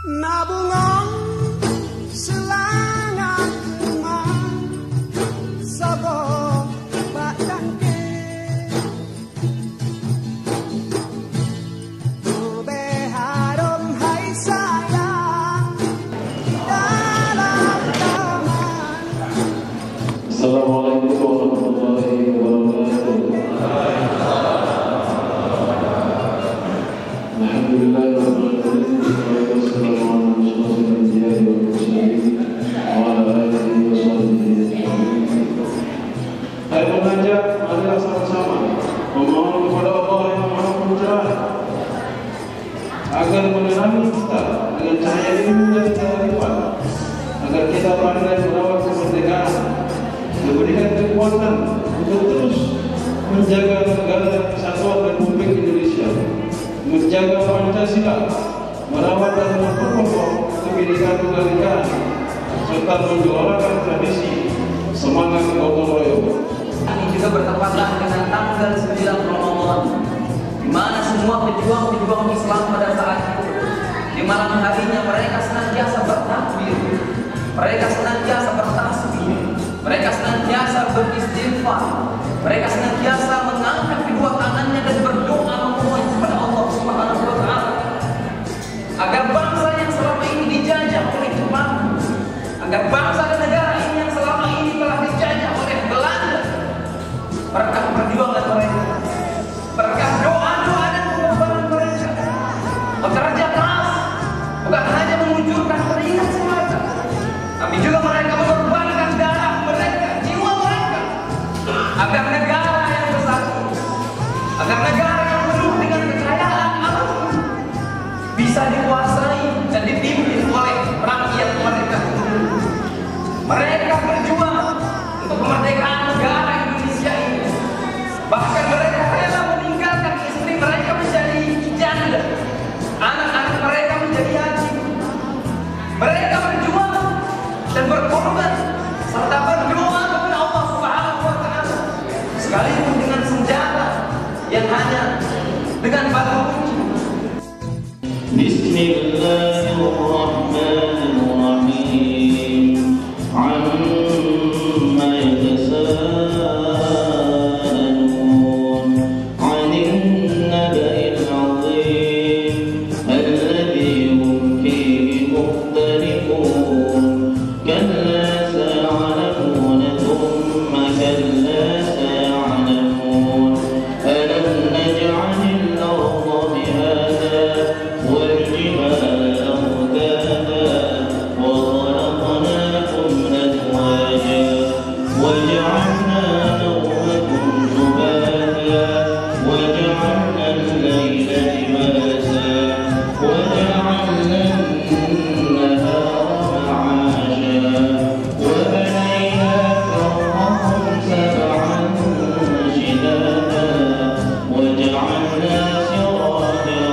Nabungan selangak kemang sabo batangke ube harum hai sayang dalam taman. Assalamualaikum warahmatullahi wabarakatuh. Saya mengajak, marilah sama-sama memohon kepada Allah yang Maha Pencipta agar menerangi kita dengan cahaya ilmu dan kearifan, agar kita pandai merawat kemerdekaan, diberikan kekuatan untuk terus menjaga negara kesatuan Republik Indonesia, menjaga Pancasila, merawat dan memperkokoh kebinekaan tunggal ika, serta menjuarakan tradisi semangat gotong royong. Ini juga bertepatan dengan tanggal 9 Ramadan, di mana semua pejuang-pejuang Islam pada saat itu, di malam harinya mereka senantiasa bertakbir, mereka senantiasa bertasbih, mereka senantiasa beristighfar, mereka senantiasa mengangkat kedua tangannya dan berdoa memohon kepada Allah Subhanahu wa Ta'ala agar bangsa yang selama ini dijajah oleh Jepang, agar bangsa dan negara ini yang selama ini telah dijajah oleh Belanda, berkah perjuangan mereka, berkah doa-doa dan pengorbanan mereka, bekerja keras, bukan hanya mengucurkan keringat semata, tapi juga mereka mengorbankan darah mereka, jiwa mereka, agar negara yang bersatu, agar negara yang penuh dengan kekayaan alam bisa dikuasai dan dipimpin oleh rakyat mereka. Mereka berjuang untuk kemerdekaan negara Indonesia ini. Bahkan mereka rela meninggalkan istri mereka menjadi janda, anak-anak mereka menjadi yatim. Mereka berjuang dan berkorban serta berdoa kepada Allah Subhanahu wa Ta'ala, sekalipun dengan senjata yang hanya dengan batu kunci. Bismillahirrahmanirrahim. Amma yatasaalun 'anil naba'il 'azim alladhi hum fihi mukhtalifun. Kalla sa'alamun thumma kalla sa'alamun. Alam naj'alil arda mihada wal jibala awtada wa khalaqnakum azwaja wa ja'alna nawmakum subata wa ja'alna al-layla libasa wa ja'alna an-nahara ma'asha wa banayna fawqakum sab'an shidada wa ja'alna sirajan wahhaja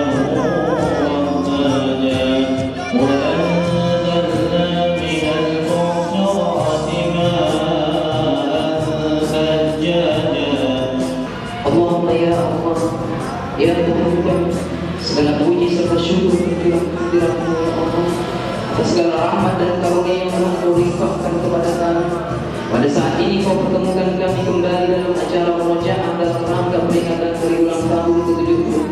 wa anzalna minal mu'sirati ma'an sajjaja. Allahumma ya Allah, ya Tuhan, segala puji serta syukur kehadiratmu ya Allah, atas segala rahmat dan karunia yang telah Kau limpahkan kepada kami. Pada saat ini Kau pertemukan kami kembali dalam acara murojaah dalam rangka peringatan hari ulang tahun ke-72,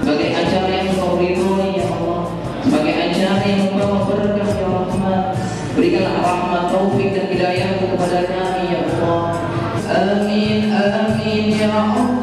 sebagai acara yang Kau ridhoi ya Allah, sebagai acara yang membawa berkah ya Rahman. Berikanlah rahmat, taufik dan hidayah kepada kami ya Allah. Amin, amin ya Allah.